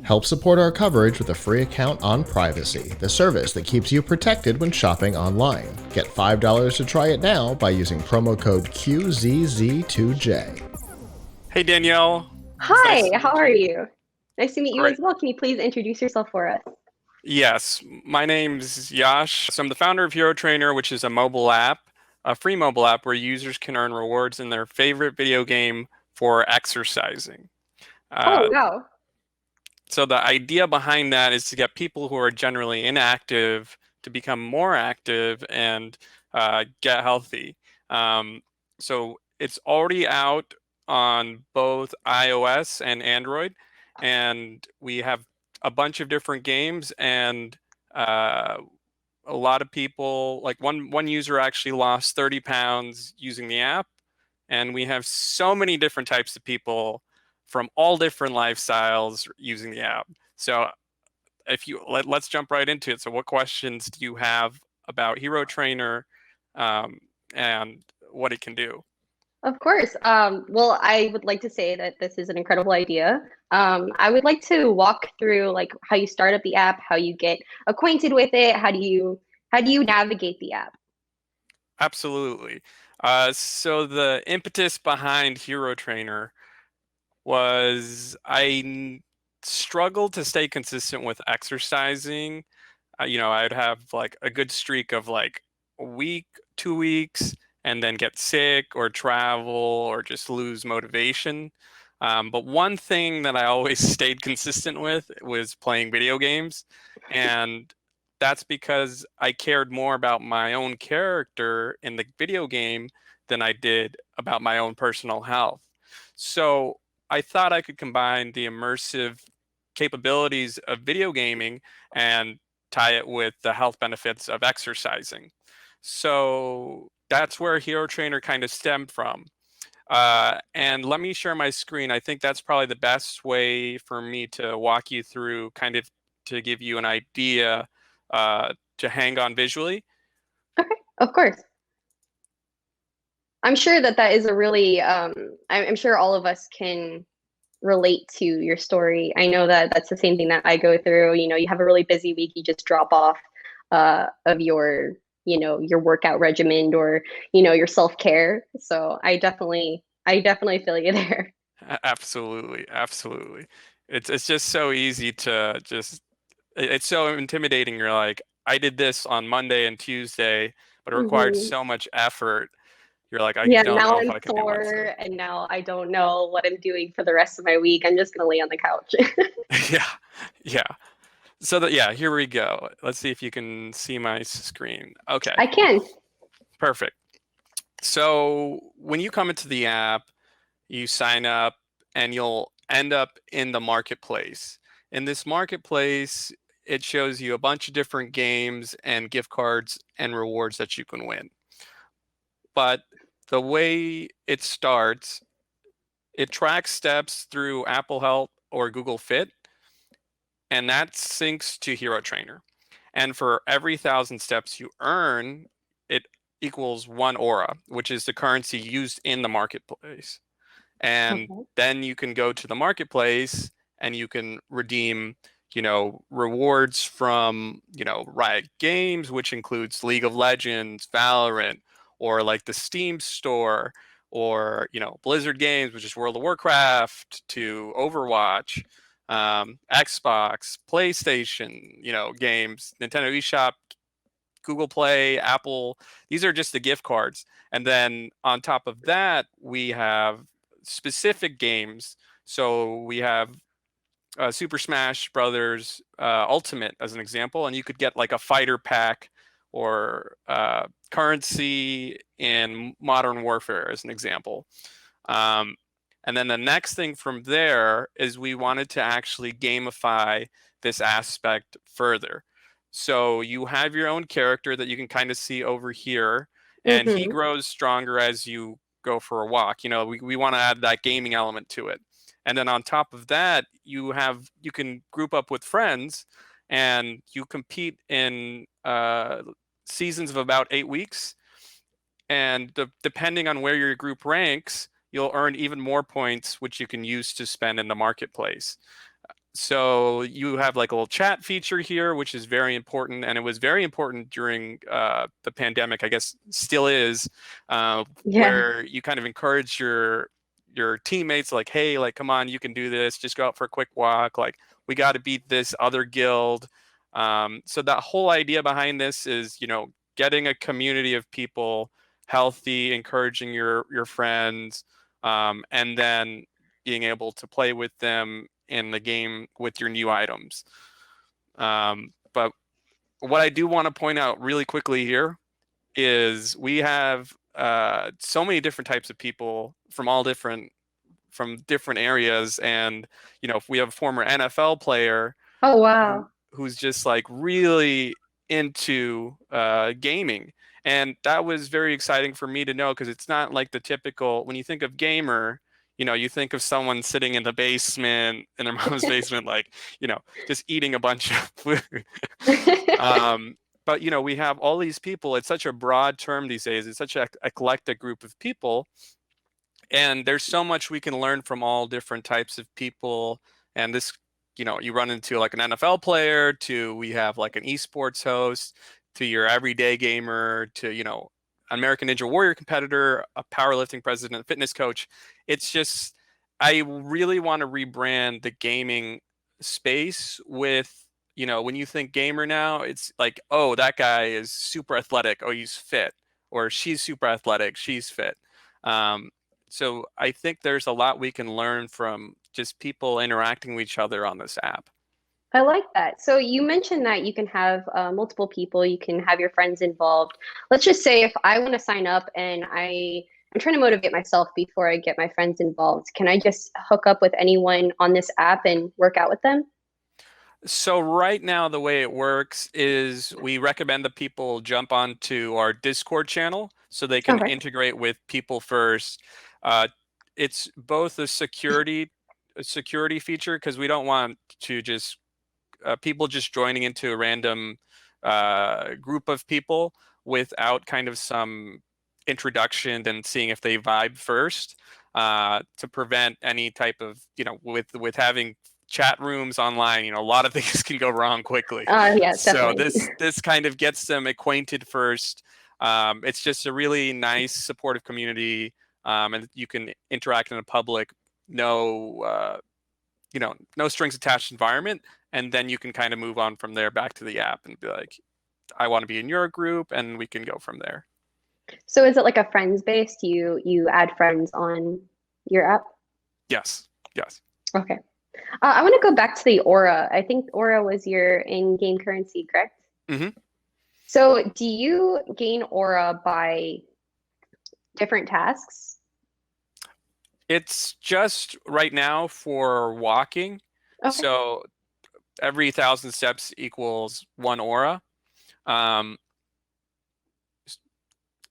Help support our coverage with a free account on Privacy, the service that keeps you protected when shopping online. Get $5 to try it now by using promo code QZZ2J. Hey, Danielle. It's nice Hi, to how meet are you. you? Nice to meet you Great. as well. Can you please introduce yourself for us? Yes, my name's Yash. So I'm the founder of Hero Trainer, which is a mobile app, a free mobile app where users can earn rewards in their favorite video game for exercising. Oh, Uh, wow. so the idea behind that is to get people who are generally inactive to become more active and get healthy. Um, so it's already out on both iOS and Android, and we have a bunch of different games, and uh, a lot of people, like one user actually lost 30 pounds using the app, and we have so many different types of people from all different lifestyles using the app. So if you let's jump right into it. So what questions do you have about Hero Trainer, um, and what it can do? Of course. Well, I would like to say that this is an incredible idea. I would like to walk through like how you start up the app, how you get acquainted with it, how do you navigate the app? Absolutely. So the impetus behind Hero Trainer was struggled to stay consistent with exercising. I'd have like a good streak of like a week, 2 weeks, and then get sick or travel or just lose motivation. But one thing that I always stayed consistent with was playing video games. And that's because I cared more about my own character in the video game than I did about my own personal health. So I thought I could combine the immersive capabilities of video gaming and tie it with the health benefits of exercising. So that's where Hero Trainer kind of stemmed from. And let me share my screen. I think that's probably the best way for me to walk you through, kind of to give you an idea to hang on visually. Okay, of course. I'm sure that is a really, I'm sure all of us can relate to your story. I know that that's the same thing that I go through. You have a really busy week, you just drop off of your workout regimen or, your self-care. So I definitely feel you there. Absolutely, absolutely. It's just so easy to just it's so intimidating. You're like, I did this on Monday and Tuesday, but it required hmm so much effort. You're like, I Yeah, don't now know if I'm I can do Wednesday. sore and now I don't know what I'm doing for the rest of my week. I'm just gonna lay on the couch. Yeah, yeah. So that yeah, here we go. Let's see if you can see my screen. Okay, I can. perfect. So when you come into the app, you sign up and you'll end up in the marketplace. In this marketplace, it shows you a bunch of different games and gift cards and rewards that you can win. But the way it starts, it tracks steps through Apple Health or Google Fit, and that syncs to Hero Trainer. And for every 1,000 steps you earn, it equals one aura, which is the currency used in the marketplace. And Okay. then you can go to the marketplace and you can redeem, rewards from, Riot Games, which includes League of Legends, Valorant, or like the Steam store, or, Blizzard Games, which is World of Warcraft, to Overwatch, Xbox, PlayStation, games, Nintendo eShop, Google Play, Apple. These are just the gift cards. And then on top of that, we have specific games. So we have Super Smash Brothers Ultimate as an example, and you could get like a fighter pack or currency in Modern Warfare as an example. Um, and then the next thing from there is we wanted to actually gamify this aspect further. So you have your own character that you can kind of see over here, and he hmm grows stronger as you go for a walk. We want to add that gaming element to it. And then on top of that, you can group up with friends and you compete in seasons of about 8 weeks. And depending on where your group ranks, you'll earn even more points, which you can use to spend in the marketplace. So you have like a little chat feature here, which is very important, and it was very important during the pandemic. I guess still is, Yeah. where you kind of encourage your teammates, like, hey, like, come on, you can do this. Just go out for a quick walk. Like, we got to beat this other guild. So that whole idea behind this is, getting a community of people healthy, encouraging your friends, and then being able to play with them in the game with your new items. But what I do want to point out really quickly here is we have so many different types of people from different areas, and if we have a former NFL player Oh, wow. who's just like really into gaming. And that was very exciting for me to know, because it's not like the typical, when you think of gamer, you think of someone sitting in the basement, in their mom's basement, like, just eating a bunch of food. But, we have all these people. It's such a broad term these days. It's such an eclectic group of people. And there's so much we can learn from all different types of people. And this, you run into like an NFL player, to we have like an esports host, to your everyday gamer, to, American Ninja Warrior competitor, a powerlifting president, a fitness coach. It's just, I really want to rebrand the gaming space with, when you think gamer now, it's like, oh, that guy is super athletic. Oh, he's fit. Or she's super athletic. She's fit. So I think there's a lot we can learn from just people interacting with each other on this app. I like that. So you mentioned that you can have multiple people, you can have your friends involved. Let's just say if I want to sign up and I'm trying to motivate myself before I get my friends involved, can I just hook up with anyone on this app and work out with them? So right now, the way it works is we recommend that people jump onto our Discord channel so they can Okay. integrate with people first. It's both a security feature, because we don't want to just people just joining into a random group of people without kind of some introduction and seeing if they vibe first, to prevent any type of, with having chat rooms online, a lot of things can go wrong quickly. Yeah, So definitely. this kind of gets them acquainted first. It's just a really nice supportive community, and you can interact in a public, no no strings attached environment, and then you can kind of move on from there back to the app and be like, I want to be in your group, and we can go from there. So is it like a friends based? You add friends on your app? Yes. Okay. I want to go back to the aura. I think aura was your in-game currency, correct? Mm-hmm. So do you gain aura by different tasks? It's just right now for walking. Okay. So every 1,000 steps equals 1 aura. And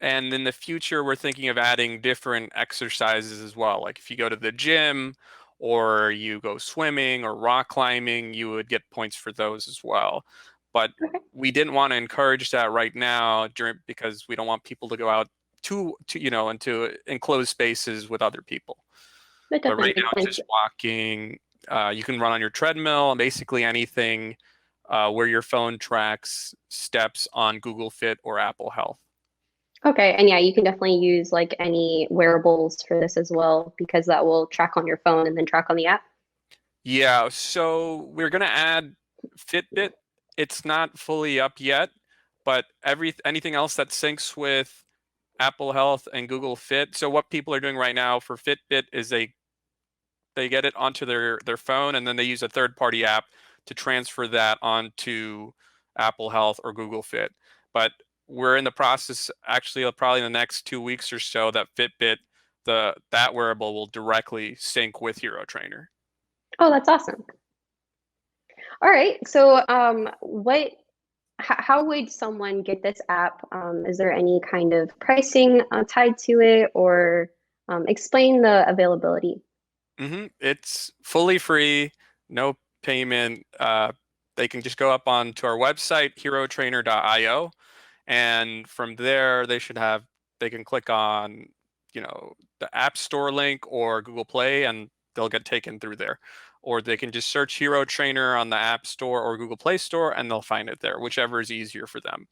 in the future, we're thinking of adding different exercises as well. Like if you go to the gym or you go swimming or rock climbing, you would get points for those as well. But Okay. we didn't want to encourage that right now because we don't want people to go out into enclosed spaces with other people. That But right definitely now, makes sense. just walking, you can run on your treadmill, and basically anything where your phone tracks steps on Google Fit or Apple Health. Okay, and yeah, you can definitely use like any wearables for this as well, because that will track on your phone and then track on the app. Yeah, so we're going to add Fitbit. It's not fully up yet, but anything else that syncs with Apple Health and Google Fit. So what people are doing right now for Fitbit is they get it onto their phone, and then they use a third-party app to transfer that onto Apple Health or Google Fit. But we're in the process, actually, probably in the next 2 weeks or so, that Fitbit, that wearable, will directly sync with Hero Trainer. Oh, that's awesome. All right, so how would someone get this app? Is there any kind of pricing tied to it, or explain the availability? It's fully free. no payment. They can just go up onto our website, herotrainer.io, and from there they can click on, the App Store link or Google Play, and they'll get taken through there. Or they can just search Hero Trainer on the App Store or Google Play Store, and they'll find it there, whichever is easier for them.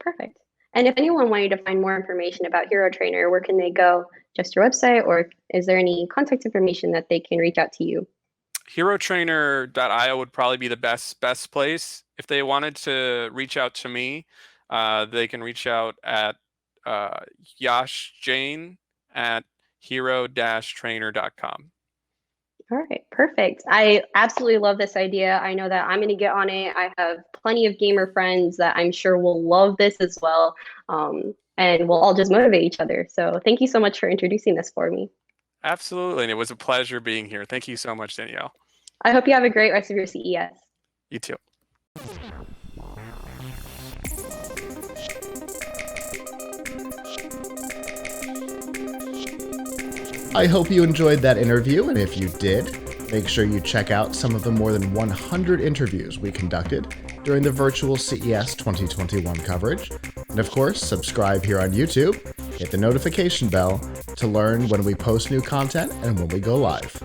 Perfect. And if anyone wanted to find more information about Hero Trainer, where can they go? Just your website, or is there any contact information that they can reach out to you? Herotrainer.io would probably be the best place. If they wanted to reach out to me, they can reach out at Yash Jain at hero-trainer.com. All right, perfect. I absolutely love this idea. I know that I'm going to get on it. I have plenty of gamer friends that I'm sure will love this as well. And we'll all just motivate each other. So thank you so much for introducing this for me. Absolutely. And it was a pleasure being here. Thank you so much, Danielle. I hope you have a great rest of your CES. You too. I hope you enjoyed that interview, and if you did, make sure you check out some of the more than 100 interviews we conducted during the virtual CES 2021 coverage. And of course, subscribe here on YouTube, hit the notification bell to learn when we post new content and when we go live.